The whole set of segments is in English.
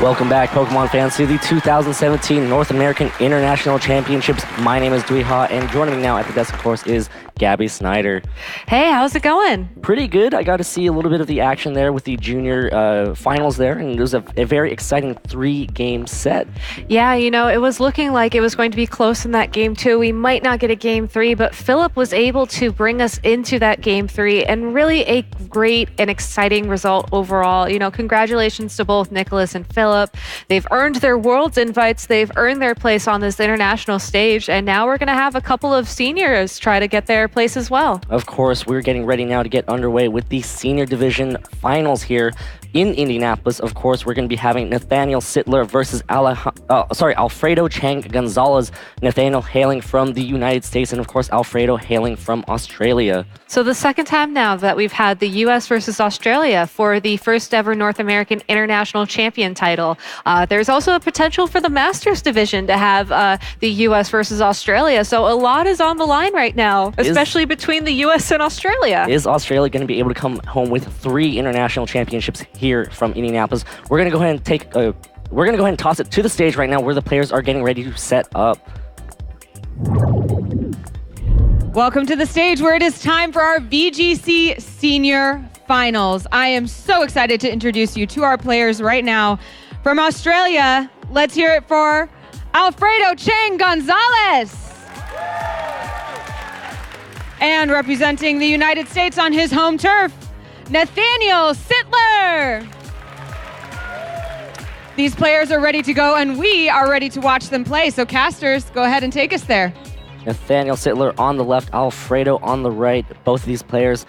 Welcome back, Pokemon fans, to the 2017 North American International Championships. My name is Duiha, and joining me now at the desk, of course, is Gabby Snyder. Hey, how's it going? Pretty good. I got to see a little bit of the action there with the junior finals there, and it was a very exciting 3-game set. Yeah, it was looking like it was going to be close in that game 2. We might not get a game 3, but Philip was able to bring us into that game 3, and really a great and exciting result overall. Congratulations to both Nicholas and Philip. They've earned their Worlds invites, they've earned their place on this international stage, and now we're going to have a couple of seniors try to get their place as well. Of course, we're getting ready now to get underway with the senior division finals here in Indianapolis. Of course, we're going to be having Nathalie Sitler versus Alfredo Chang Gonzalez. Nathaniel hailing from the United States, and of course, Alfredo hailing from Australia. So the second time now that we've had the U.S. versus Australia for the first ever North American International Champion title. There's also a potential for the Masters division to have the U.S. versus Australia. So a lot is on the line right now, especially between the U.S. and Australia. Is Australia going to be able to come home with 3 international championships here from Indianapolis? We're going to go ahead and toss it to the stage right now, where the players are getting ready to set up. Welcome to the stage where it is time for our VGC Senior Finals. I am so excited to introduce you to our players right now. From Australia, let's hear it for Alfredo Chang Gonzalez. And representing the United States on his home turf, Nathalie Sitler. These players are ready to go, and we are ready to watch them play. So casters, go ahead and take us there. Nathalie Sitler on the left, Alfredo on the right. Both of these players,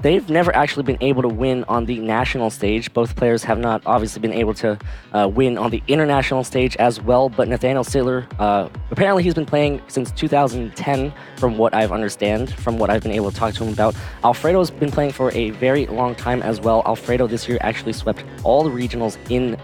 they've never actually been able to win on the national stage. Both players have not obviously been able to win on the international stage as well. But Nathalie Sitler, apparently he's been playing since 2010, from what I've been able to talk to him about. Alfredo's been playing for a very long time as well. Alfredo this year actually swept all the regionals in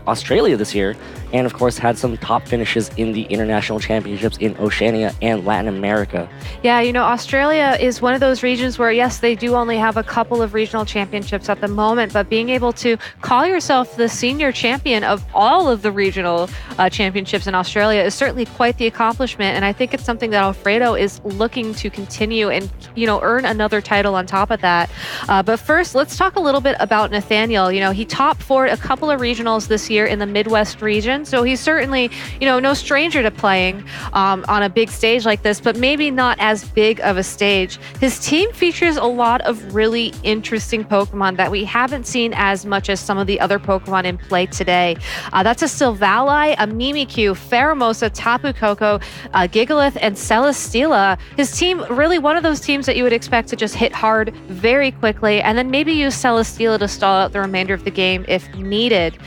Australia this year, and of course had some top finishes in the international championships in Oceania and Latin America. Yeah, Australia is one of those regions where, yes, they do only have a couple of regional championships at the moment, but being able to call yourself the senior champion of all of the regional championships in Australia is certainly quite the accomplishment, and I think it's something that Alfredo is looking to continue and, earn another title on top of that. But first, let's talk a little bit about Nathaniel. He top 4'd a couple of regionals this year in the Midwest region, so he's certainly, no stranger to playing on a big stage like this, but maybe not as big of a stage. His team features a lot of really interesting Pokemon that we haven't seen as much as some of the other Pokemon in play today. That's a Silvally, a Mimikyu, Pheromosa, Tapu Koko, Gigalith, and Celesteela. His team, really one of those teams that you would expect to just hit hard very quickly, and then maybe use Celesteela to stall out the remainder of the game if needed.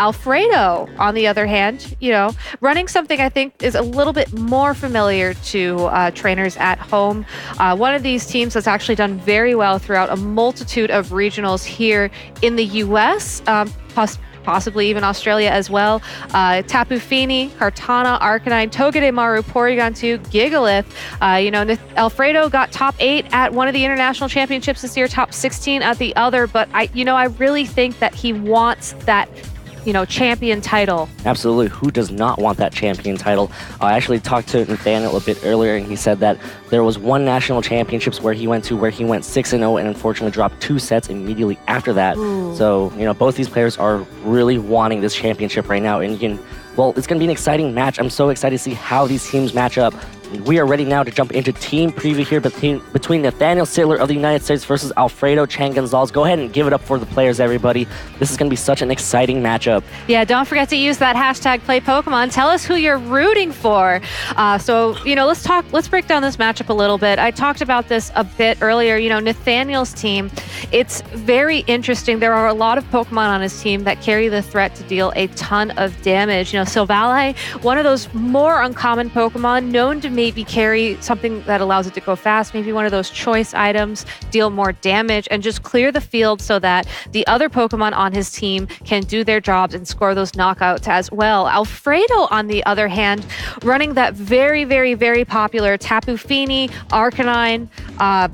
Alfredo, on the other hand, running something I think is a little bit more familiar to trainers at home. One of these teams that's actually done very well throughout a multitude of regionals here in the U.S., possibly even Australia as well. Tapu Fini, Kartana, Arcanine, Togedemaru, Porygon 2, Gigalith. Alfredo got top 8 at one of the international championships this year, top 16 at the other, but I really think that he wants that champion title. Absolutely. Who does not want that champion title? I actually talked to Nathaniel a bit earlier, and he said that there was one national championships where he went 6-0 and unfortunately dropped 2 sets immediately after that. Ooh. So, both these players are really wanting this championship right now, and it's going to be an exciting match. I'm so excited to see how these teams match up. We are ready now to jump into team preview here between Nathalie Sitler of the United States versus Alfredo Chang Gonzalez. Go ahead and give it up for the players, everybody. This is going to be such an exciting matchup. Yeah, don't forget to use that hashtag #PlayPokemon. Tell us who you're rooting for. Let's break down this matchup a little bit. I talked about this a bit earlier. Nathaniel's team, it's very interesting. There are a lot of Pokemon on his team that carry the threat to deal a ton of damage. Silvally, one of those more uncommon Pokemon known to maybe carry something that allows it to go fast, maybe one of those choice items, deal more damage, and just clear the field so that the other Pokemon on his team can do their jobs and score those knockouts as well. Alfredo, on the other hand, running that very, very, very popular Tapu Fini, Arcanine,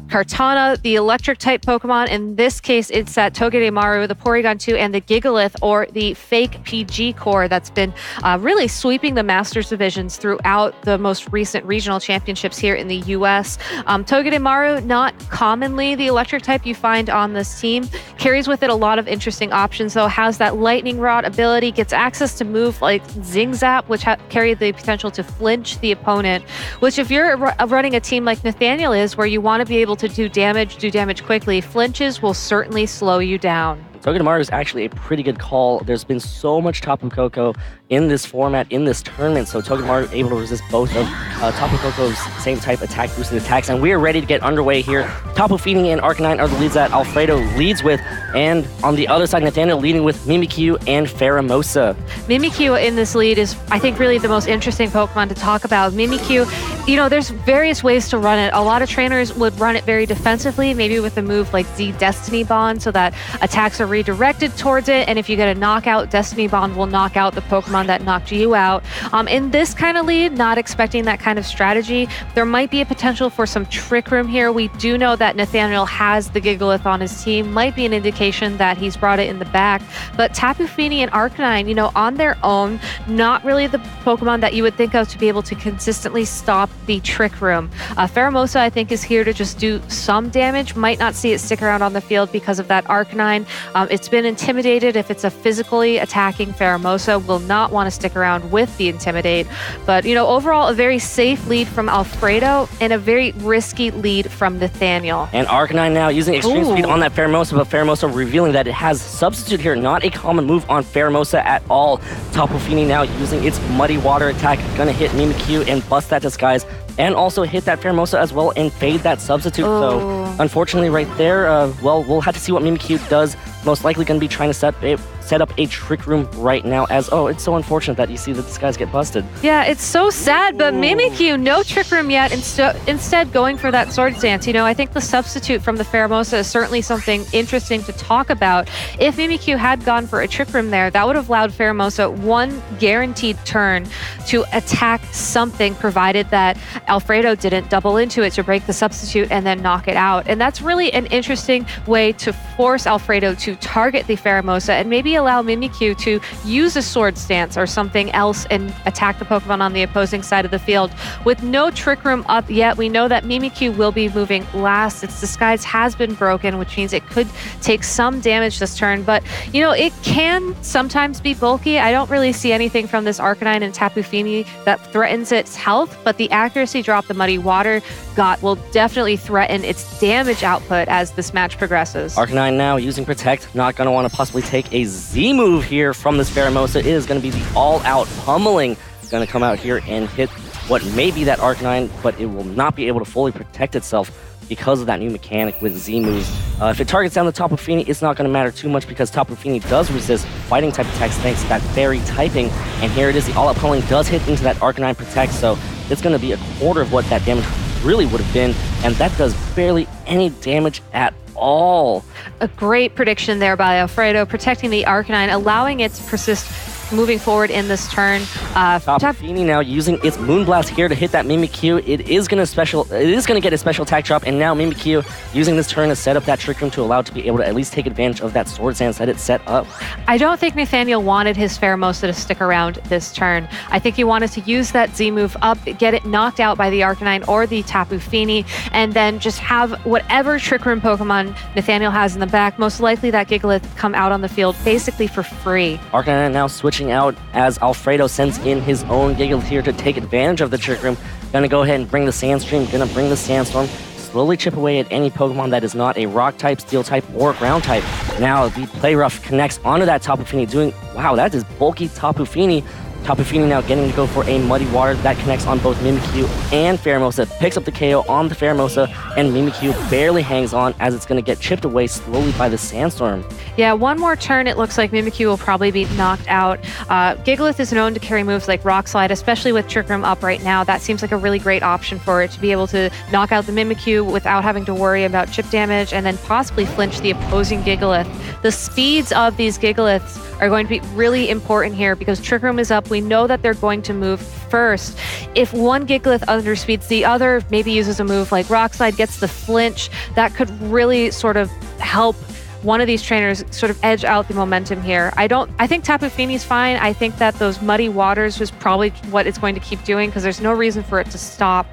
Kartana, the electric type Pokemon. In this case, it's that Togedemaru, the Porygon 2, and the Gigalith, or the fake PG core, that's been really sweeping the Masters divisions throughout the most recent regional championships here in the US. Togedemaru, not commonly the electric type you find on this team, carries with it a lot of interesting options, though. Has that lightning rod ability, gets access to move like Zing Zap, which carry the potential to flinch the opponent, which if you're running a team like Nathaniel is, where you want to be able to do damage quickly, flinches will certainly slow you down. Togedemaru is actually a pretty good call. There's been so much Tapu Koko in this format, in this tournament, so Togedemaru able to resist both of Tapu Koko's same type attack boosted attacks, and we are ready to get underway here. Tapu Fini and Arcanine are the leads that Alfredo leads with, and on the other side, Nathaniel leading with Mimikyu and Pheromosa. Mimikyu in this lead is, I think, really the most interesting Pokemon to talk about. Mimikyu, you know, there's various ways to run it. A lot of trainers would run it very defensively, maybe with a move like Z Destiny Bond, so that attacks are redirected towards it, and if you get a knockout, Destiny Bond will knock out the Pokemon that knocked you out. In this kind of lead, not expecting that kind of strategy. There might be a potential for some trick room here. We do know that Nathaniel has the Gigalith on his team, might be an indication that he's brought it in the back, but Tapu Fini and Arcanine, you know, on their own, not really the Pokemon that you would think of to be able to consistently stop the trick room. Pheromosa, I think, is here to just do some damage. Might not see it stick around on the field because of that Arcanine. It's been intimidated. If it's a physically attacking Pheromosa, will not want to stick around with the Intimidate. But, you know, overall, a very safe lead from Alfredo and a very risky lead from Nathaniel. And Arcanine now using extreme speed on that Pheromosa, but Pheromosa revealing that it has Substitute here. Not a common move on Pheromosa at all. Tapu Fini now using its Muddy Water attack, gonna hit Mimikyu and bust that Disguise, and also hit that Pheromosa as well and fade that Substitute. So unfortunately right there, well, we'll have to see what Mimikyu does. Most likely going to be trying to set up a trick room right now, as, oh, it's so unfortunate that you see that this guys get busted. Yeah, it's so sad, but Mimikyu, no trick room yet, instead going for that Swords Dance. You know, I think the substitute from the Pheromosa is certainly something interesting to talk about. If Mimikyu had gone for a trick room there, that would have allowed Pheromosa one guaranteed turn to attack something, provided that Alfredo didn't double into it to break the substitute and then knock it out. And that's really an interesting way to force Alfredo to target the Pheromosa and maybe allow Mimikyu to use a Sword Stance or something else and attack the Pokemon on the opposing side of the field. With no trick room up yet, we know that Mimikyu will be moving last. Its Disguise has been broken, which means it could take some damage this turn, but, you know, it can sometimes be bulky. I don't really see anything from this Arcanine and Tapu Fini that threatens its health, but the accuracy drop the Muddy Water got will definitely threaten its damage output as this match progresses. Arcanine now using Protect, not going to want to possibly take a Z move here from this Pheromosa. It is going to be the all-out pummeling. Going to come out here and hit what may be that Arcanine, but it will not be able to fully protect itself because of that new mechanic with Z moves. If it targets down the Tapu Fini, it's not going to matter too much because Tapu Fini does resist fighting type attacks thanks to that fairy typing. And here it is, the all-out pummeling does hit into that Arcanine Protect, so it's going to be a quarter of what that damage really would have been, and that does barely any damage at all. A great prediction there by Alfredo, protecting the Arcanine, allowing it to persist moving forward in this turn. Tapu Fini now using its Moonblast here to hit that Mimikyu. It is going to get a special attack drop, and now Mimikyu using this turn to set up that Trick Room to allow it to be able to at least take advantage of that Sword Stance that it set up. I don't think Nathaniel wanted his Pheromosa to stick around this turn. I think he wanted to use that Z move up, get it knocked out by the Arcanine or the Tapu Fini, and then just have whatever Trick Room Pokemon Nathaniel has in the back, most likely that Gigalith, come out on the field basically for free. Arcanine now switching out as Alfredo sends in his own Gigalith here to take advantage of the Trick Room. Gonna go ahead and bring the Sandstream, gonna bring the Sandstorm, slowly chip away at any Pokemon that is not a Rock type, Steel type, or Ground type. Now the Play Rough connects onto that Tapu Fini doing, wow, that is bulky Tapu Fini. Tapu Fini now getting to go for a Muddy Water that connects on both Mimikyu and Pheromosa, picks up the KO on the Pheromosa, and Mimikyu barely hangs on as it's going to get chipped away slowly by the Sandstorm. Yeah, one more turn, it looks like Mimikyu will probably be knocked out. Gigalith is known to carry moves like Rock Slide, especially with Trick Room up right now. That seems like a really great option for it to be able to knock out the Mimikyu without having to worry about chip damage and then possibly flinch the opposing Gigalith. The speeds of these Gigaliths are going to be really important here because Trick Room is up. We know that they're going to move first. If one Gigalith underspeeds the other, maybe uses a move like Rock Slide, gets the flinch, that could really sort of help one of these trainers sort of edge out the momentum here. I think Tapu Fini's fine. I think that those Muddy Waters was probably what it's going to keep doing because there's no reason for it to stop.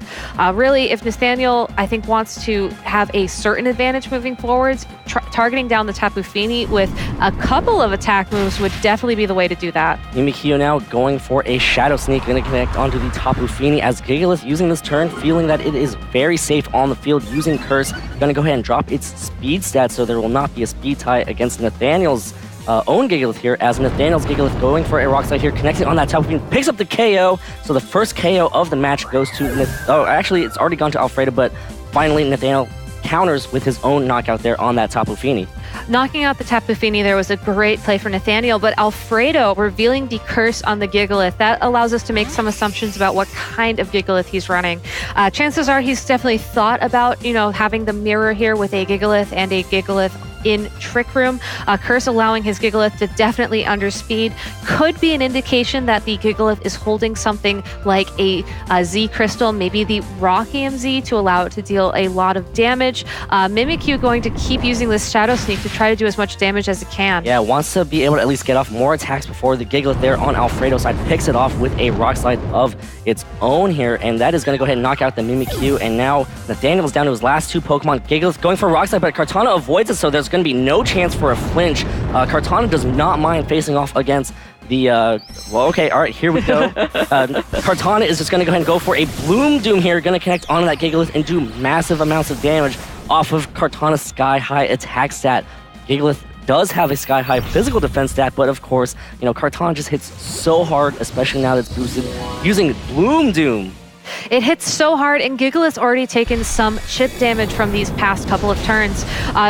Really, if Nathaniel, I think, wants to have a certain advantage moving forwards, targeting down the Tapu Fini with a couple of attack moves would definitely be the way to do that. Mimikyu now going for a Shadow Sneak, going to connect onto the Tapu Fini as Gigalith using this turn, feeling that it is very safe on the field, using Curse, going to go ahead and drop its speed stat so there will not be a speed tie against Nathaniel's own Gigalith here, as Nathaniel's Gigalith going for a Rock Slide here, connecting on that Tapu Fini, picks up the KO, so the first KO of the match goes to, actually it's already gone to Alfredo, but finally Nathaniel counters with his own knockout there on that Tapu Fini. Knocking out the Tapu Fini there was a great play for Nathaniel, but Alfredo revealing the curse on the Gigalith, that allows us to make some assumptions about what kind of Gigalith he's running. Chances are he's definitely thought about, having the mirror here with a Gigalith and a Gigalith in Trick Room. Curse allowing his Gigalith to definitely underspeed could be an indication that the Gigalith is holding something like a Z Crystal, maybe the Rockium Z, to allow it to deal a lot of damage. Mimikyu going to keep using this Shadow Sneak to try to do as much damage as it can. Yeah, wants to be able to at least get off more attacks before the Gigalith there on Alfredo's side picks it off with a Rock Slide of its own here, and that is going to go ahead and knock out the Mimikyu, and now Nathaniel's down to his last two Pokemon. Gigalith going for a Rock Slide, but Kartana avoids it, so there's going to be no chance for a flinch. Kartana does not mind facing off against the, all right, here we go. Kartana is just going to go ahead and go for a Bloom Doom here, going to connect onto that Gigalith and do massive amounts of damage off of Kartana's Sky High attack stat. Gigalith does have a Sky High physical defense stat, but of course, Kartana just hits so hard, especially now that it's boosted using Bloom Doom. It hits so hard, and Gigalith's already taken some chip damage from these past couple of turns.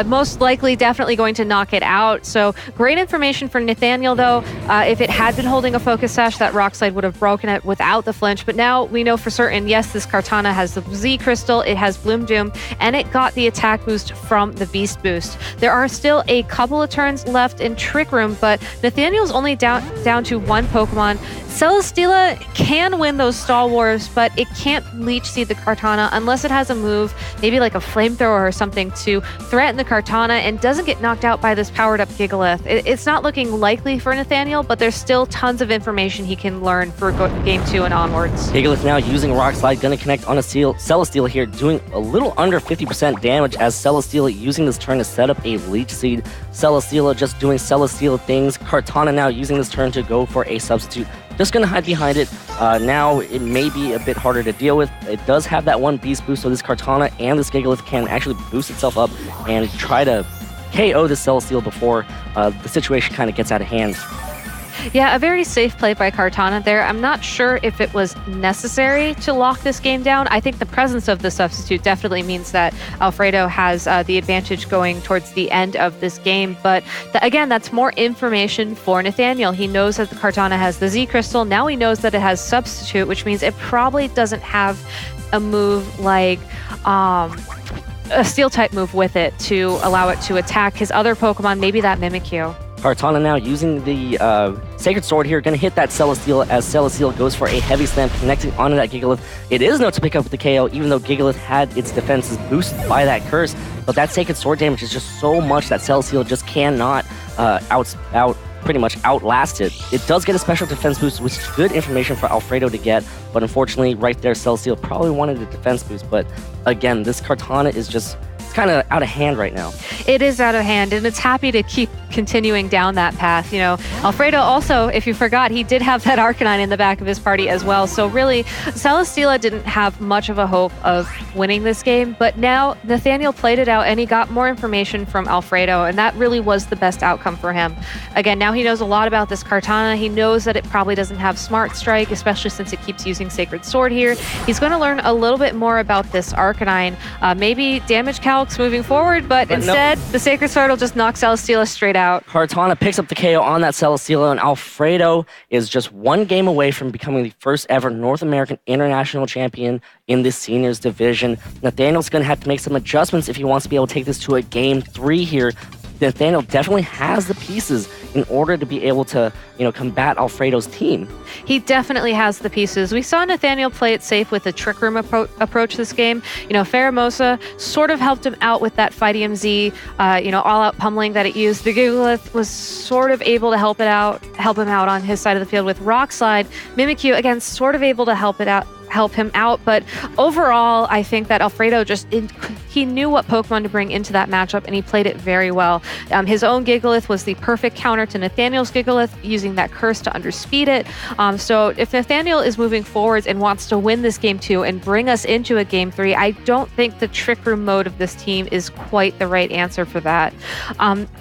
Most likely, definitely going to knock it out. So great information for Nathaniel, though. If it had been holding a Focus Sash, that Rock Slide would have broken it without the flinch. But now we know for certain, yes, this Kartana has the Z Crystal, it has Bloom Doom, and it got the attack boost from the Beast Boost. There are still a couple of turns left in Trick Room, but Nathaniel's only down to one Pokemon. Celesteela can win those Stall Wars, but it can't Leech Seed the Kartana unless it has a move, maybe like a Flamethrower or something, to threaten the Kartana and doesn't get knocked out by this powered up Gigalith. It's not looking likely for Nathaniel, but there's still tons of information he can learn for Game 2 and onwards. Gigalith now using Rock Slide, going to connect on a Celesteela here, doing a little under 50% damage as Celesteela using this turn to set up a Leech Seed. Celesteela just doing Celesteela things. Kartana now using this turn to go for a substitute. Just going to hide behind it. Now it may be a bit harder to deal with. It does have that one Beast Boost, so this Kartana and this Gigalith can actually boost itself up and try to KO this Celesteela before the situation kind of gets out of hand. Yeah, a very safe play by Kartana there. I'm not sure if it was necessary to lock this game down. I think the presence of the substitute definitely means that Alfredo has the advantage going towards the end of this game. But again, that's more information for Nathaniel. He knows that the Kartana has the Z Crystal. Now he knows that it has substitute, which means it probably doesn't have a move like a Steel type move with it to allow it to attack his other Pokemon, maybe that Mimikyu. Kartana now using the Sacred Sword here, going to hit that Celesteela as Celesteela goes for a Heavy Slam, connecting onto that Gigalith. It is no to pick up the KO, even though Gigalith had its defenses boosted by that curse, but that Sacred Sword damage is just so much that Celesteela just cannot pretty much outlast it. It does get a special defense boost, which is good information for Alfredo to get, but unfortunately right there Celesteela probably wanted a defense boost, but again, this Kartana is just kind of out of hand right now. It is out of hand, and it's happy to keep continuing down that path. You know, Alfredo also, if you forgot, he did have that Arcanine in the back of his party as well. So really, Celesteela didn't have much of a hope of winning this game, but now Nathaniel played it out and he got more information from Alfredo, and that really was the best outcome for him. Again, now he knows a lot about this Kartana. He knows that it probably doesn't have Smart Strike, especially since it keeps using Sacred Sword here. He's going to learn a little bit more about this Arcanine. Maybe damage calcs moving forward, but instead, the Sacred Sword will just knock Celesteela straight out. Kartana picks up the KO on that Celesteela, and Alfredo is just one game away from becoming the first ever North American International Champion in the seniors division. Nathaniel's going to have to make some adjustments if he wants to be able to take this to a Game 3 here. Nathaniel definitely has the pieces in order to be able to, combat Alfredo's team. He definitely has the pieces. We saw Nathaniel play it safe with the Trick Room approach this game. Pheromosa sort of helped him out with that Fight EMZ, all-out pummeling that it used. The Gigalith was sort of able to help him out on his side of the field with Rock Slide. Mimikyu, again, sort of able to help him out, but overall, I think that Alfredo he knew what Pokemon to bring into that matchup, and he played it very well. His own Gigalith was the perfect counter to Nathaniel's Gigalith, using that curse to underspeed it. So if Nathaniel is moving forwards and wants to win this Game 2 and bring us into a Game 3, I don't think the Trick Room mode of this team is quite the right answer for that.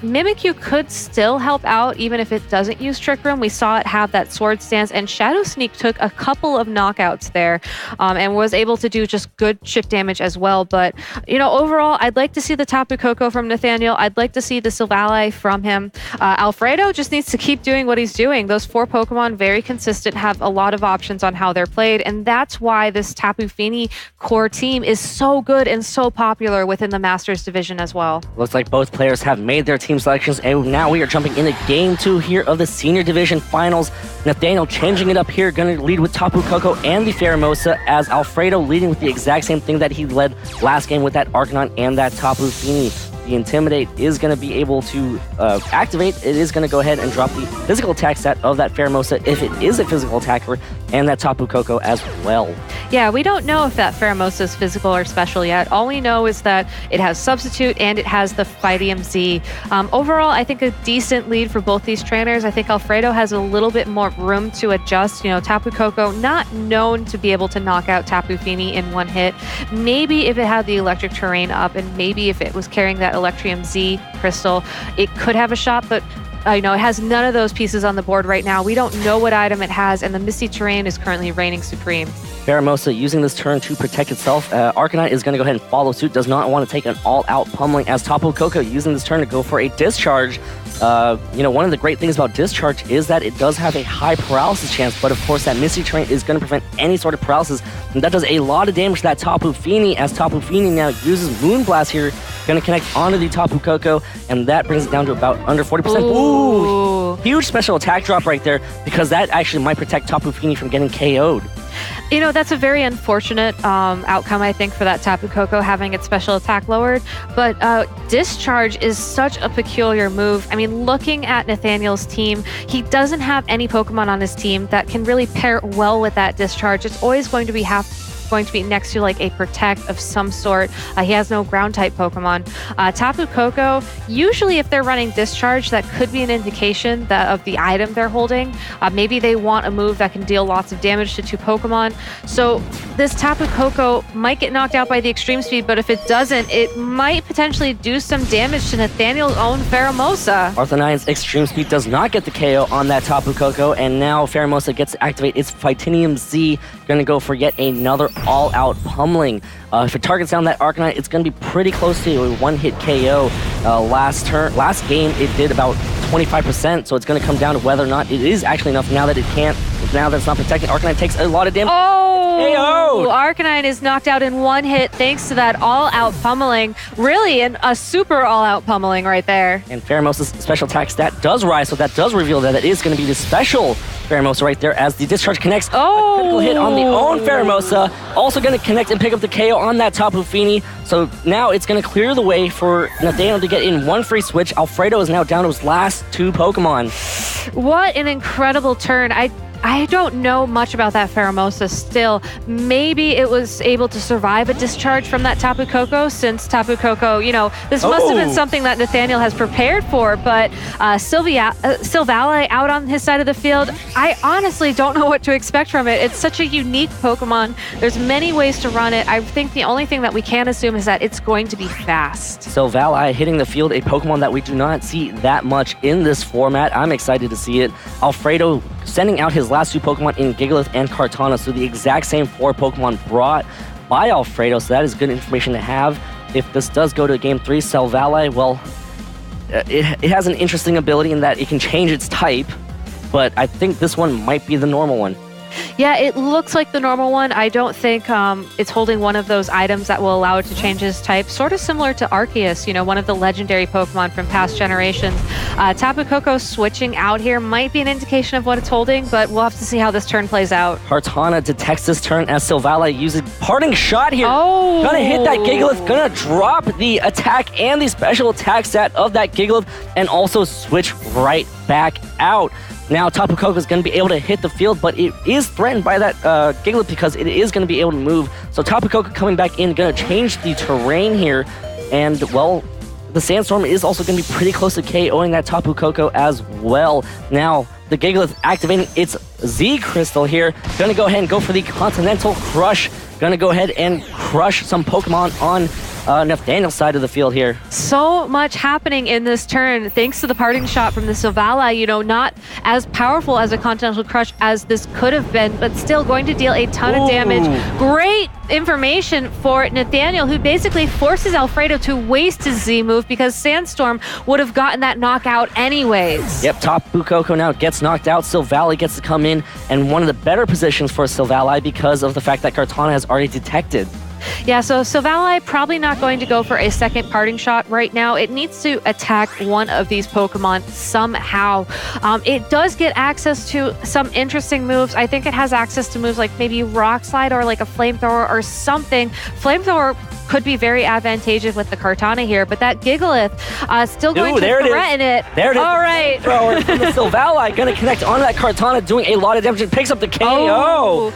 Mimikyu could still help out, even if it doesn't use Trick Room. We saw it have that Sword Stance, and Shadow Sneak took a couple of knockouts there. And was able to do just good chip damage as well. But, overall, I'd like to see the Tapu Koko from Nathaniel. I'd like to see the Silvally from him. Alfredo just needs to keep doing what he's doing. Those 4 Pokemon, very consistent, have a lot of options on how they're played. And that's why this Tapu Fini core team is so good and so popular within the Masters division as well. Looks like both players have made their team selections, and now we are jumping into Game 2 here of the Senior Division Finals. Nathaniel changing it up here, going to lead with Tapu Koko and the Pheromosa, as Alfredo leading with the exact same thing that he led last game with that Arcanine and that Tapu Fini. The Intimidate is going to be able to activate. It is going to go ahead and drop the physical attack stat of that Pheromosa if it is a physical attacker, and that Tapu Koko as well. Yeah, we don't know if that Pheromosa is physical or special yet. All we know is that it has Substitute and it has the Fight EMZ. Overall, I think a decent lead for both these trainers. I think Alfredo has a little bit more room to adjust. Tapu Koko, not known to be able to knock out Tapu Fini in one hit. Maybe if it had the electric terrain up, and maybe if it was carrying that Electrium Z crystal, it could have a shot, but it has none of those pieces on the board right now. We don't know what item it has, and the Misty Terrain is currently reigning supreme. Pheromosa using this turn to protect itself. Arcanine is going to go ahead and follow suit, does not want to take an all-out pummeling, as Tapu Koko using this turn to go for a discharge. One of the great things about discharge is that it does have a high paralysis chance, but of course that Misty Terrain is going to prevent any sort of paralysis, and that does a lot of damage to that Tapu Fini, as Tapu Fini now uses Moonblast here, going to connect onto the Tapu Koko, and that brings it down to about under 40%. Ooh! Huge special attack drop right there, because that actually might protect Tapu Fini from getting KO'd. That's a very unfortunate outcome, I think, for that Tapu Koko having its special attack lowered. But Discharge is such a peculiar move. I mean, looking at Nathaniel's team, he doesn't have any Pokemon on his team that can really pair well with that Discharge. It's always going to be next to like a Protect of some sort. He has no ground type Pokemon. Tapu Koko, usually if they're running Discharge, that could be an indication of the item they're holding. Maybe they want a move that can deal lots of damage to 2 Pokemon. So this Tapu Koko might get knocked out by the Extreme Speed, but if it doesn't, it might potentially do some damage to Nathaniel's own Pheromosa. Arthanine's Extreme Speed does not get the KO on that Tapu Koko, and now Pheromosa gets to activate its Fightinium Z, going to go for yet another all-out pummeling. If it targets down that Arcanine, it's going to be pretty close to a one-hit KO. Last game, it did about 25%, so it's going to come down to whether or not it is actually enough now that it's not protecting. Arcanine takes a lot of damage. Oh! Arcanine is knocked out in one hit thanks to that all-out pummeling. Really, a super all-out pummeling right there. And Pheromosa's special attack stat does rise, so that does reveal that it is going to be the special Pheromosa right there, as the Discharge connects. Oh! A critical hit on the own Pheromosa. Also going to connect and pick up the KO on that Tapu Fini. So now it's going to clear the way for Nathaniel to get in one free switch. Alfredo is now down to his last 2 Pokemon. What an incredible turn. I don't know much about that Pheromosa still. Maybe it was able to survive a discharge from that Tapu Koko, since Tapu Koko, this must have been something that Nathaniel has prepared for, but Silvally out on his side of the field, I honestly don't know what to expect from it. It's such a unique Pokemon. There's many ways to run it. I think the only thing that we can assume is that it's going to be fast. Silvally hitting the field, a Pokemon that we do not see that much in this format. I'm excited to see it. Alfredo sending out his last 2 Pokemon in Gigalith and Kartana, so the exact same 4 Pokemon brought by Alfredo, so that is good information to have. If this does go to Game 3, Silvally, well, it has an interesting ability in that it can change its type, but I think this one might be the normal one. Yeah, it looks like the normal one. I don't think it's holding one of those items that will allow it to change its type. Sort of similar to Arceus, one of the legendary Pokemon from past generations. Tapu Koko switching out here might be an indication of what it's holding, but we'll have to see how this turn plays out. Kartana detects this turn as Silvally uses Parting Shot here. Oh! Gonna hit that Gigalith, gonna drop the attack and the special attack stat of that Gigalith, and also switch right back out. Now, Tapu Koko is going to be able to hit the field, but it is threatened by that Gigalith because it is going to be able to move. So Tapu Koko coming back in, going to change the terrain here. And, well, the Sandstorm is also going to be pretty close to KOing that Tapu Koko as well. Now, the Gigalith activating its Z Crystal here. Going to go ahead and go for the Continental Crush. Going to go ahead and crush some Pokemon on Nathaniel's side of the field here. So much happening in this turn thanks to the Parting Shot from the Silvally. Not as powerful as a Continental Crush as this could have been, but still going to deal a ton of damage. Great information for Nathaniel, who basically forces Alfredo to waste his Z move because Sandstorm would have gotten that knockout anyways. Yep, Tapu Koko now gets knocked out. Silvally gets to come in, and one of the better positions for Silvally because of the fact that Kartana has already detected. Yeah, so Silvally probably not going to go for a second Parting Shot right now. It needs to attack one of these Pokemon somehow. It does get access to some interesting moves. I think it has access to moves like maybe Rock Slide or like a Flamethrower or something. Flamethrower could be very advantageous with the Kartana here, but that Gigalith still going to threaten it. There it is. All right. Thrower from the Silvally going to connect onto that Kartana, doing a lot of damage and picks up the KO. Oh.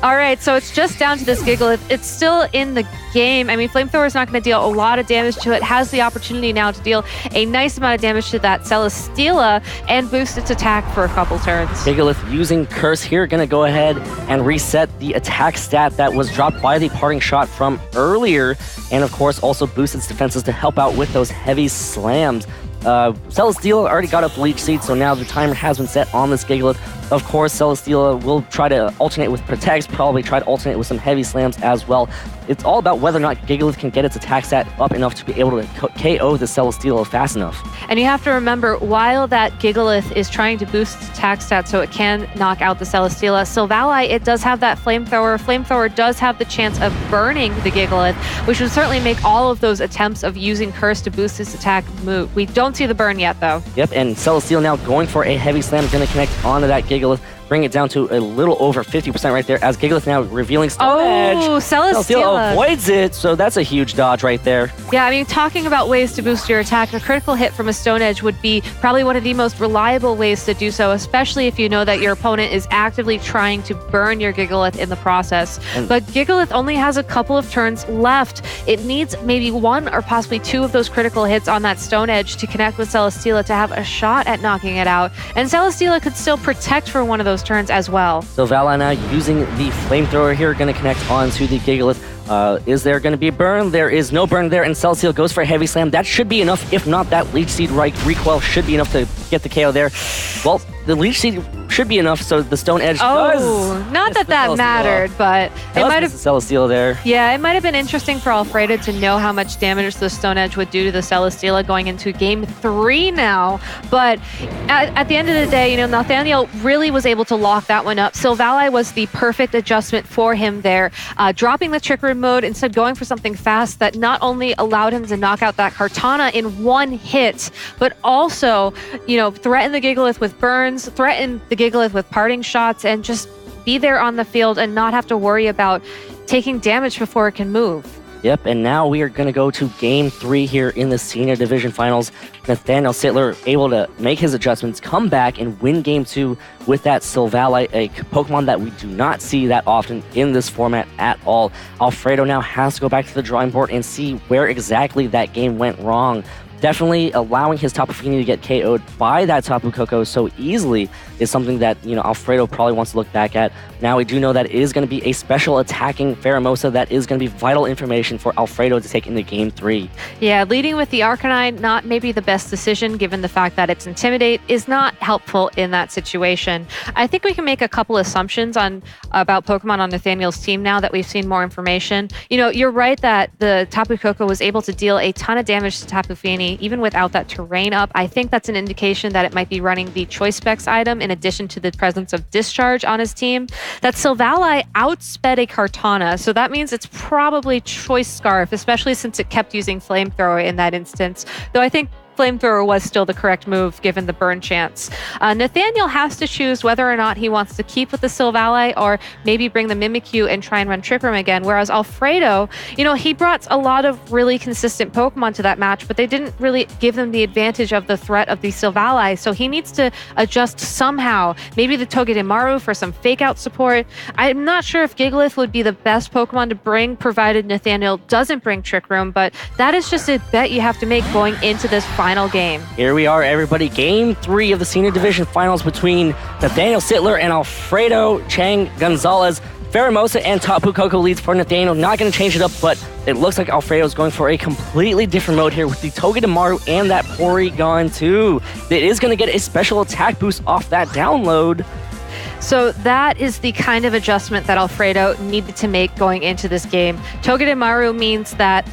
All right, so it's just down to this Gigalith. It's still in the game. I mean, Flamethrower is not going to deal a lot of damage to it. Has the opportunity now to deal a nice amount of damage to that Celesteela and boost its attack for a couple turns. Gigalith using Curse here, going to go ahead and reset the attack stat that was dropped by the Parting Shot from earlier, and of course also boost its defenses to help out with those heavy slams. Celesteela already got up the Leech Seed, so now the timer has been set on this Gigalith. Of course, Celesteela will try to alternate with Protects, probably try to alternate with some heavy slams as well. It's all about whether or not Gigalith can get its attack stat up enough to be able to KO the Celesteela fast enough. And you have to remember, while that Gigalith is trying to boost its attack stat so it can knock out the Celesteela, Silvally, it does have that Flamethrower. Flamethrower does have the chance of burning the Gigalith, which would certainly make all of those attempts of using Curse to boost its attack moot. We don't see the burn yet, though. Yep, and Celesteela now going for a heavy slam, going to connect onto that Gigalith, bring it down to a little over 50% right there, as Gigalith now revealing Stone Edge. Oh, Celesteela avoids it, so that's a huge dodge right there. Yeah, I mean, talking about ways to boost your attack, a critical hit from a Stone Edge would be probably one of the most reliable ways to do so, especially if you know that your opponent is actively trying to burn your Gigalith in the process. But Gigalith only has a couple of turns left. It needs maybe one or possibly two of those critical hits on that Stone Edge to connect with Celesteela to have a shot at knocking it out. And Celesteela could still protect for one of those turns as well. So Valana using the Flamethrower here, going to connect onto the Gigalith. Is there going to be a burn? There is no burn there, and Celesteela goes for a heavy slam. That should be enough. If not, that Leech Seed recoil should be enough to get the KO there. Well, the Leech Seed should be enough, so the Stone Edge does. Oh, not that that mattered, but it might have. Celesteela there. Yeah, it might have been interesting for Alfredo to know how much damage the Stone Edge would do to the Celesteela going into Game 3 now. But at the end of the day, Nathaniel really was able to lock that one up. Silvally was the perfect adjustment for him there, dropping the Trick Room mode, instead going for something fast that not only allowed him to knock out that Kartana in one hit, but also, threaten the Gigalith with burns, threaten the Gigalith with Parting Shots, and just be there on the field and not have to worry about taking damage before it can move. Yep, and now we are going to go to Game 3 here in the Senior Division Finals. Nathalie Sitler able to make his adjustments, come back, and win Game 2 with that Silvally, a Pokemon that we do not see that often in this format at all. Alfredo now has to go back to the drawing board and see where exactly that game went wrong. Definitely allowing his Tapu Fini to get KO'd by that Tapu Koko so easily is something that, Alfredo probably wants to look back at. Now we do know that it is going to be a special attacking Pheromosa that is going to be vital information for Alfredo to take into Game 3. Yeah, leading with the Arcanine, not maybe the best decision given the fact that it's Intimidate, is not helpful in that situation. I think we can make a couple assumptions about Pokemon on Nathaniel's team now that we've seen more information. You're right that the Tapu Koko was able to deal a ton of damage to Tapu Fini even without that terrain up. I think that's an indication that it might be running the Choice Specs item in addition to the presence of Discharge on his team. That Silvally outsped a Kartana, so that means it's probably Choice Scarf, especially since it kept using Flamethrower in that instance. Though I think Flamethrower was still the correct move given the burn chance. Nathaniel has to choose whether or not he wants to keep with the Silvally or maybe bring the Mimikyu and try and run Trick Room again. Whereas Alfredo, he brought a lot of really consistent Pokemon to that match, but they didn't really give them the advantage of the threat of the Silvally. So he needs to adjust somehow. Maybe the Togedemaru for some fake out support. I'm not sure if Gigalith would be the best Pokemon to bring provided Nathaniel doesn't bring Trick Room, but that is just a bet you have to make going into this final game. Here we are, everybody. Game 3 of the Senior Division Finals between Nathalie Sitler and Alfredo Chang Gonzalez. Pheromosa and Tapu Koko leads for Nathaniel. Not going to change it up, but it looks like Alfredo's going for a completely different mode here with the Togedemaru and that Porygon 2. It is going to get a special attack boost off that download. So that is the kind of adjustment that Alfredo needed to make going into this game. Togedemaru means that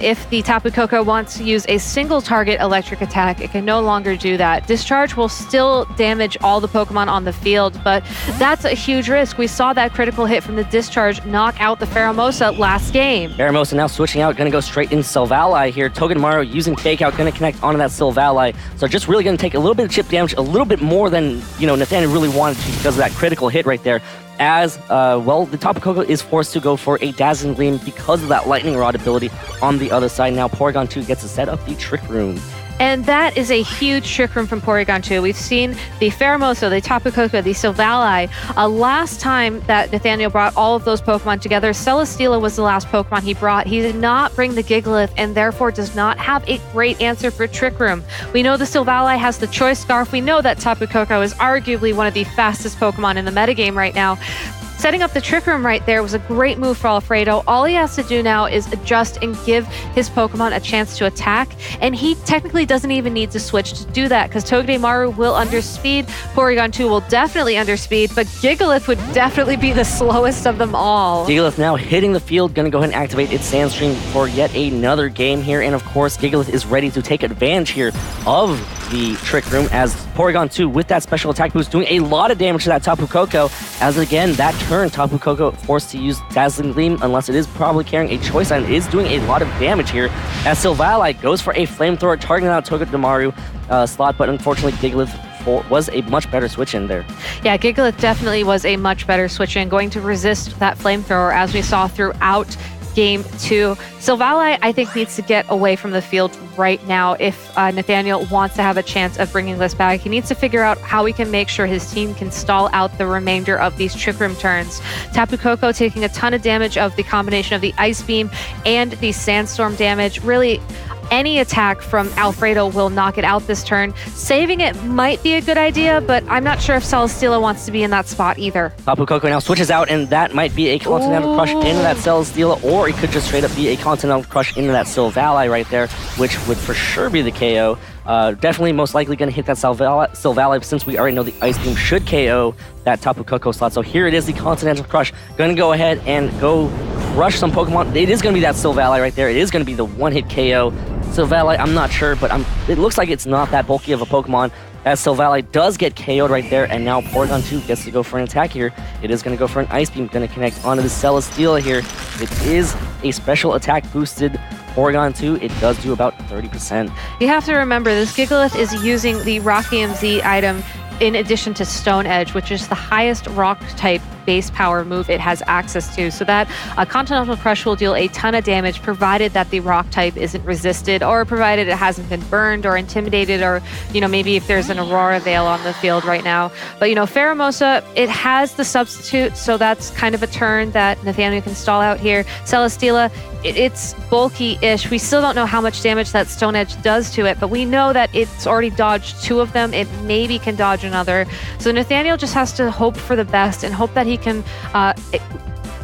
if the Tapu Koko wants to use a single target electric attack, it can no longer do that. Discharge will still damage all the Pokemon on the field, but that's a huge risk. We saw that critical hit from the Discharge knock out the Pheromosa last game. Pheromosa now switching out, going to go straight in Silvally here. Togedemaru using Fake Out, going to connect onto that Silvally. So just really going to take a little bit of chip damage, a little bit more than, Nathaniel really wanted to because of that critical hit right there. As, the Tapu Koko is forced to go for a Dazzling Gleam because of that Lightning Rod ability on the other side. Now Porygon 2 gets to set up the Trick Room. And that is a huge Trick Room from Porygon 2. We've seen the Pheromosa, the Tapu Koko, the Silvally. Last time that Nathaniel brought all of those Pokemon together, Celesteela was the last Pokemon he brought. He did not bring the Gigalith and therefore does not have a great answer for Trick Room. We know the Silvally has the Choice Scarf. We know that Tapu Koko is arguably one of the fastest Pokemon in the metagame right now. Setting up the Trick Room right there was a great move for Alfredo. All he has to do now is adjust and give his Pokemon a chance to attack, and he technically doesn't even need to switch to do that because Togedemaru will underspeed, Porygon 2 will definitely underspeed, but Gigalith would definitely be the slowest of them all. Gigalith now hitting the field, going to go ahead and activate its Sandstream for yet another game here, and of course Gigalith is ready to take advantage here of the Trick Room as Porygon 2 with that special attack boost doing a lot of damage to that Tapu Koko, as again that turn Tapu Koko forced to use Dazzling Gleam unless it is probably carrying a choice item. It is doing a lot of damage here as Silvally goes for a Flamethrower targeting out Togedemaru slot, but unfortunately Gigalith was a much better switch in there. Yeah, Gigalith definitely was a much better switch in, going to resist that Flamethrower as we saw throughout Game 2. Silvally, I think, needs to get away from the field right now if Nathaniel wants to have a chance of bringing this back. He needs to figure out how we can make sure his team can stall out the remainder of these Trick Room turns. Tapu Koko taking a ton of damage of the combination of the Ice Beam and the Sandstorm damage. Really, any attack from Alfredo will knock it out this turn. Saving it might be a good idea, but I'm not sure if Celesteela wants to be in that spot either. Tapu Koko now switches out, and that might be a Continental Crush into that Celesteela, or it could just straight up be a Continental Crush into that Silvally right there, which would for sure be the KO. Definitely most likely going to hit that Silvally since we already know the Ice Beam should KO that Tapu Koko slot. So here it is, the Continental Crush. Going to go ahead and go crush some Pokemon. It is going to be that Silvally right there. It is going to be the one-hit KO. Silvally, I'm not sure, but it looks like it's not that bulky of a Pokemon. As Silvally does get KO'd right there, and now Porygon 2 gets to go for an attack here. It is going to go for an Ice Beam, going to connect onto the Celesteela here. It is a special attack boosted Porygon 2. It does do about 30%. You have to remember, this Gigalith is using the Rock EMZ item in addition to Stone Edge, which is the highest rock type base power move it has access to. So that Continental Crush will deal a ton of damage, provided that the rock type isn't resisted, or provided it hasn't been burned or intimidated, or, maybe if there's an Aurora Veil on the field right now. But, Pheromosa, it has the substitute, so that's kind of a turn that Nathaniel can stall out here. Celesteela, it's bulky-ish. We still don't know how much damage that Stone Edge does to it, but we know that it's already dodged 2 of them. It maybe can dodge another. So Nathaniel just has to hope for the best and hope that he can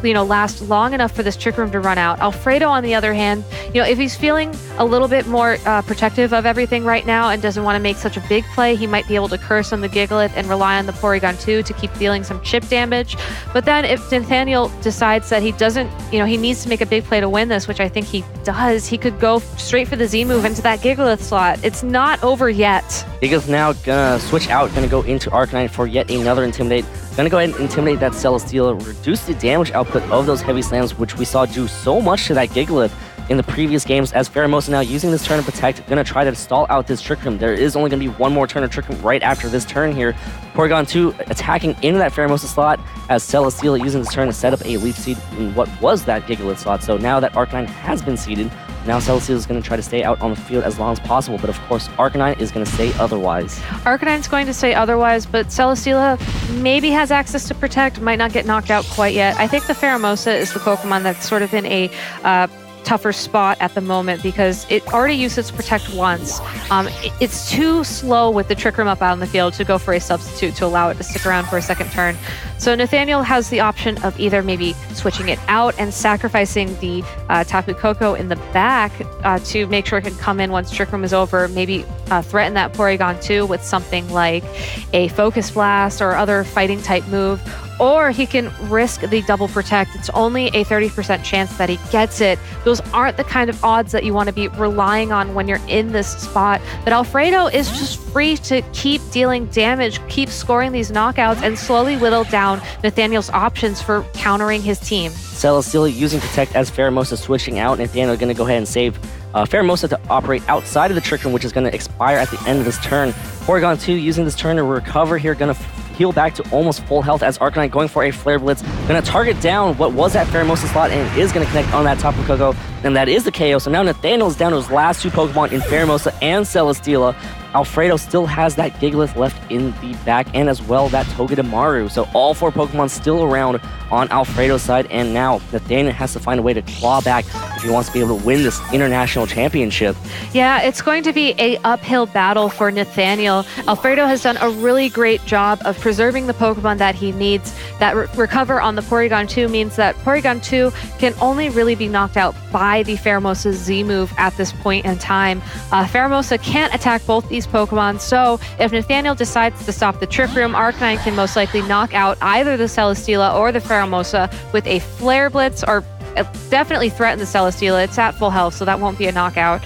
last long enough for this Trick Room to run out. Alfredo, on the other hand, if he's feeling a little bit more protective of everything right now and doesn't want to make such a big play, he might be able to curse on the Gigalith and rely on the Porygon 2 to keep dealing some chip damage. But then if Nathaniel decides that he doesn't, he needs to make a big play to win this, which I think he does, he could go straight for the Z move into that Gigalith slot. It's not over yet. Gigalith now gonna switch out, gonna go into Arcanine for yet another Intimidate. Gonna go ahead and intimidate that Celesteela, reduce the damage output of those heavy slams, which we saw do so much to that Gigalith in the previous games, as Pheromosa now using this turn to protect, gonna try to stall out this Trick Room. There is only gonna be one more turn of Trick Room right after this turn here. Porygon 2 attacking into that Pheromosa slot, as Celesteela using this turn to set up a leaf seed in what was that Gigalith slot. So now that Arcanine has been seeded, now Celesteela is going to try to stay out on the field as long as possible, but of course Arcanine is going to say otherwise. Arcanine's going to say otherwise, but Celesteela maybe has access to Protect, might not get knocked out quite yet. I think the Pheromosa is the Pokemon that's sort of in a tougher spot at the moment because it already used its Protect once. It's too slow with the Trick Room up out in the field to go for a substitute to allow it to stick around for a second turn. So Nathaniel has the option of either maybe switching it out and sacrificing the Tapu Koko in the back to make sure it can come in once Trick Room is over, maybe threaten that Porygon 2 with something like a Focus Blast or other fighting type move, or he can risk the double protect. It's only a 30% chance that he gets it. Those aren't the kind of odds that you want to be relying on when you're in this spot. But Alfredo is just free to keep dealing damage, keep scoring these knockouts, and slowly whittle down Nathaniel's options for countering his team. Celesteela using Protect as Pheromosa switching out. Nathaniel going to go ahead and save Pheromosa to operate outside of the Trick Room, which is going to expire at the end of this turn. Porygon 2 using this turn to recover here, going to heal back to almost full health as Arcanine going for a Flare Blitz. Going to target down what was that Pheromosa slot and is going to connect on that Tapu Koko, and that is the KO. So now Nathaniel is down to his last 2 Pokemon in Pheromosa and Celesteela. Alfredo still has that Gigalith left in the back, and as well that Togedemaru. So all 4 Pokemon still around on Alfredo's side, and now Nathaniel has to find a way to claw back if he wants to be able to win this international championship. Yeah, it's going to be an uphill battle for Nathaniel. Alfredo has done a really great job of preserving the Pokemon that he needs. That recover on the Porygon 2 means that Porygon 2 can only really be knocked out by the Pheromosa Z move at this point in time. Pheromosa can't attack both these Pokemon, so if Nathaniel decides to stop the Trick Room, Arcanine can most likely knock out either the Celesteela or the Pheromosa with a Flare Blitz, or definitely threaten the Celesteela. It's at full health, so that won't be a knockout.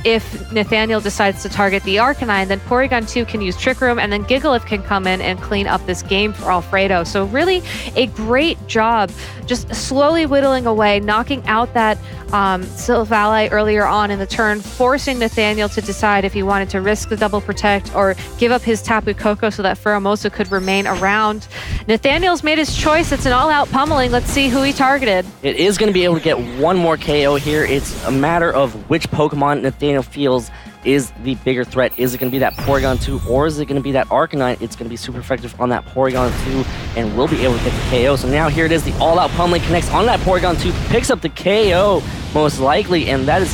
If Nathaniel decides to target the Arcanine, then Porygon 2 can use Trick Room, and then Gigalith can come in and clean up this game for Alfredo. So really a great job just slowly whittling away, knocking out that Silvally earlier on in the turn, forcing Nathaniel to decide if he wanted to risk the double protect or give up his Tapu Koko so that Pheromosa could remain around. Nathaniel's made his choice. It's an all-out pummeling. Let's see who he targeted. It is going to be able to get one more KO here. It's a matter of which Pokemon Nathaniel feels is the bigger threat. Is it going to be that Porygon 2 or is it going to be that Arcanine? It's going to be super effective on that Porygon 2 and will be able to get the KO. So now here it is, the all-out pummeling connects on that Porygon 2, picks up the KO most likely, and that is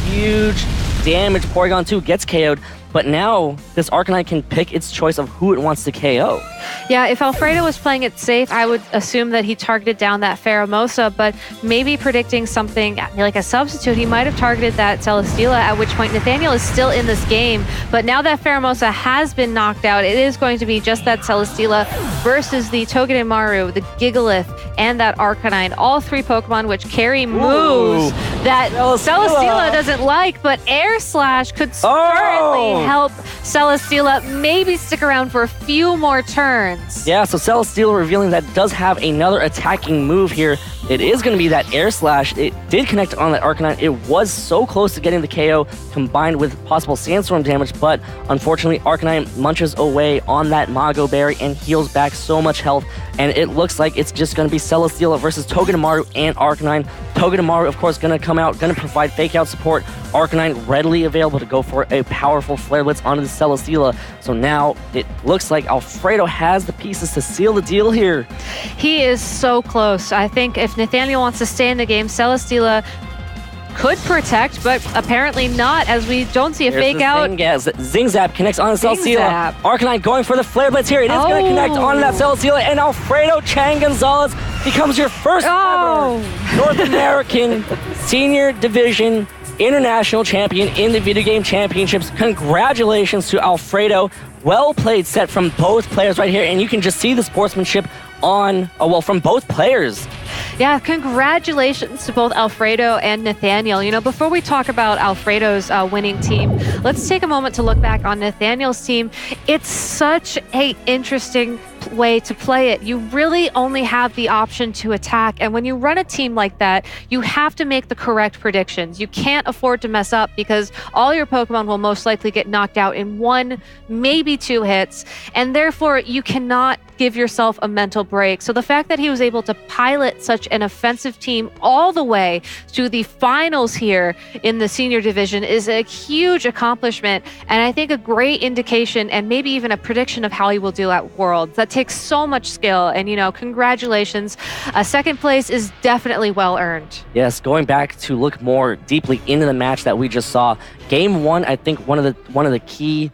huge damage. Porygon 2 gets KO'd, but now this Arcanine can pick its choice of who it wants to KO. Yeah, if Alfredo was playing it safe, I would assume that he targeted down that Pheromosa, but maybe predicting something like a substitute, he might have targeted that Celesteela, at which point Nathaniel is still in this game. But now that Pheromosa has been knocked out, it is going to be just that Celesteela versus the Togedemaru, the Gigalith, and that Arcanine. All 3 Pokemon which carry moves that Celesteela doesn't like, but Air Slash could certainly help Celesteela maybe stick around for a few more turns. Yeah, so Celesteela revealing that it does have another attacking move here. It is going to be that Air Slash. It did connect on that Arcanine. It was so close to getting the KO combined with possible Sandstorm damage, but unfortunately Arcanine munches away on that Mago Berry and heals back so much health, and it looks like it's just going to be Celesteela versus Togedemaru and Arcanine. Togedemaru, of course, going to come out, going to provide fake out support. Arcanine readily available to go for a powerful Flare Blitz onto the Celesteela. So now it looks like Alfredo has the pieces to seal the deal here. He is so close. I think if Nathaniel wants to stay in the game, Celesteela could protect, but apparently not, as we don't see a fake out. Zing Zap connects on the Celesteela. Arcanine going for the Flare Blitz here. It is going to connect on that Celesteela, and Alfredo Chang Gonzalez becomes your first ever North American Senior Division International Champion in the Video Game Championships. Congratulations to Alfredo. Well played set from both players right here, and you can just see the sportsmanship from both players. Yeah, congratulations to both Alfredo and Nathaniel. You know, before we talk about Alfredo's winning team, let's take a moment to look back on Nathaniel's team. It's such an interesting way to play it. You really only have the option to attack, and when you run a team like that, you have to make the correct predictions. You can't afford to mess up because all your Pokemon will most likely get knocked out in 1, maybe 2 hits, and therefore you cannot give yourself a mental break. So the fact that he was able to pilot such an offensive team all the way to the finals here in the senior division is a huge accomplishment, and I think a great indication and maybe even a prediction of how he will do at Worlds. That takes so much skill, and you know, congratulations. Second place is definitely well earned. Yes, going back to look more deeply into the match that we just saw, Game 1, I think one of the key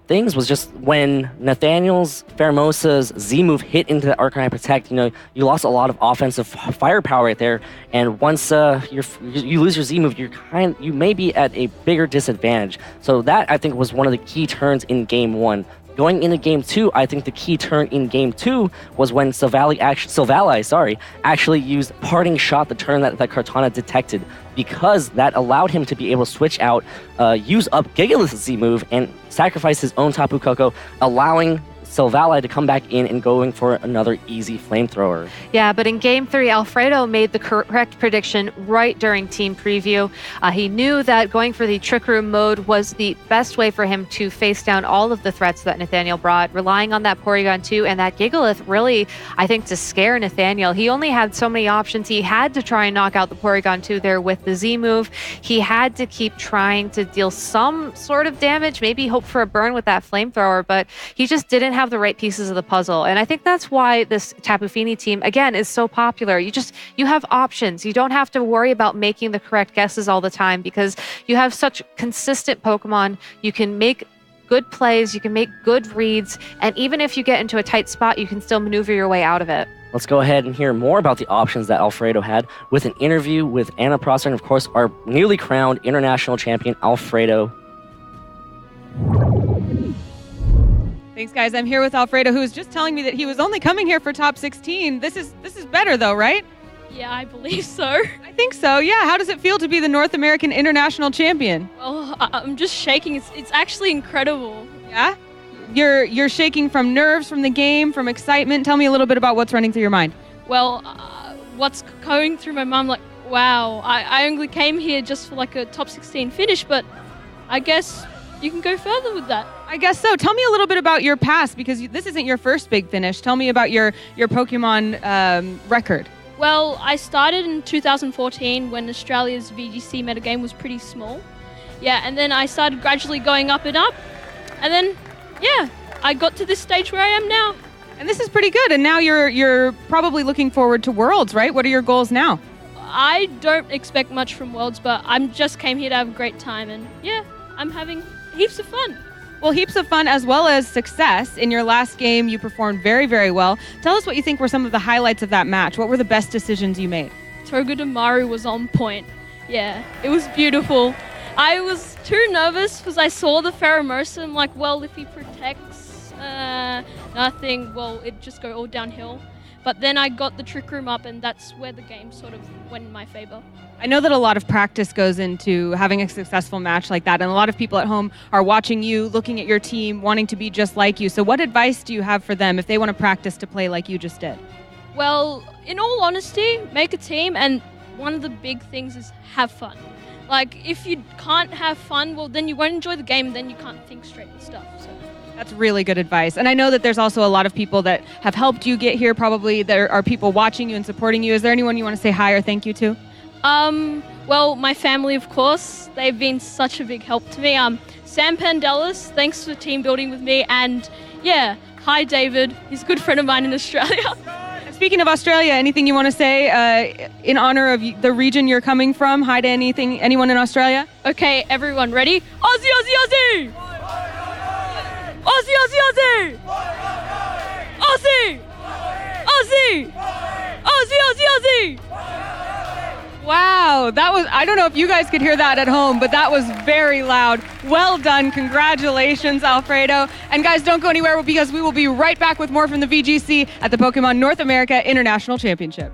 things was just when Nathaniel's Pheromosa's Z move hit into the Arcanine Protect. You know, you lost a lot of offensive firepower right there, and once you lose your Z move, you may be at a bigger disadvantage. So that, I think, was one of the key turns in Game 1. Going into Game 2, I think the key turn in Game 2 was when Silvally actually used Parting Shot, the turn that Kartana detected, because that allowed him to be able to switch out, use up Gigalith's Z move, and sacrifice his own Tapu Koko, allowing Silvally to come back in and going for another easy flamethrower. Yeah, but in Game 3, Alfredo made the correct prediction right during team preview. He knew that going for the Trick Room mode was the best way for him to face down all of the threats that Nathaniel brought, relying on that Porygon 2 and that Gigalith really, I think, to scare Nathaniel. He only had so many options. He had to try and knock out the Porygon 2 there with the Z move. He had to keep trying to deal some sort of damage, maybe hope for a burn with that flamethrower, but he just didn't have the right pieces of the puzzle. And I think that's why this Tapu Fini team, again, is so popular. You have options. You don't have to worry about making the correct guesses all the time because you have such consistent Pokemon. You can make good plays, you can make good reads, and even if you get into a tight spot, you can still maneuver your way out of it. Let's go ahead and hear more about the options that Alfredo had with an interview with Anna Prosser and, of course, our newly crowned international champion, Alfredo. Thanks, guys. I'm here with Alfredo, who was just telling me that he was only coming here for top 16. This is better, though, right? Yeah, I believe so. I think so, yeah. How does it feel to be the North American International Champion? Well, I'm just shaking. It's actually incredible. Yeah? You're shaking from nerves, from the game, from excitement. Tell me a little bit about what's running through your mind. Well, what's going through my mind, like, wow, I only came here just for like a top 16 finish, but I guess you can go further with that. I guess so. Tell me a little bit about your past, because this isn't your first big finish. Tell me about your Pokemon record. Well, I started in 2014 when Australia's VGC metagame was pretty small. Yeah, and then I started gradually going up and up. And then, yeah, I got to this stage where I am now. And this is pretty good. And now you're probably looking forward to Worlds, right? What are your goals now? I don't expect much from Worlds, but I just came here to have a great time. And yeah, I'm having heaps of fun. Well, heaps of fun as well as success. In your last game, you performed very, very well. Tell us what you think were some of the highlights of that match. What were the best decisions you made? Togedemaru was on point. Yeah, it was beautiful. I was too nervous because I saw the Pheromosa. I'm like, well, if he protects nothing, well, it'd just go all downhill. But then I got the Trick Room up, and that's where the game sort of went in my favor. I know that a lot of practice goes into having a successful match like that, and a lot of people at home are watching you, looking at your team, wanting to be just like you. So what advice do you have for them if they want to practice to play like you just did? Well, in all honesty, make a team, and one of the big things is have fun. Like, if you can't have fun, well, then you won't enjoy the game, and then you can't think straight and stuff. So. That's really good advice. And I know that there's also a lot of people that have helped you get here. Probably there are people watching you and supporting you. Is there anyone you want to say hi or thank you to? Well, my family, of course. They've been such a big help to me. Sam Pandelis, thanks for team building with me. And yeah, hi, David. He's a good friend of mine in Australia. Speaking of Australia, anything you want to say in honor of the region you're coming from? Hi to anyone in Australia? Okay, everyone ready? Aussie, Aussie, Aussie! Aussie, Aussie, Aussie! Aussie! Aussie! Aussie, Aussie, Aussie! Wow, that was, I don't know if you guys could hear that at home, but that was very loud. Well done. Congratulations, Alfredo. And guys, don't go anywhere because we will be right back with more from the VGC at the Pokemon North America International Championship.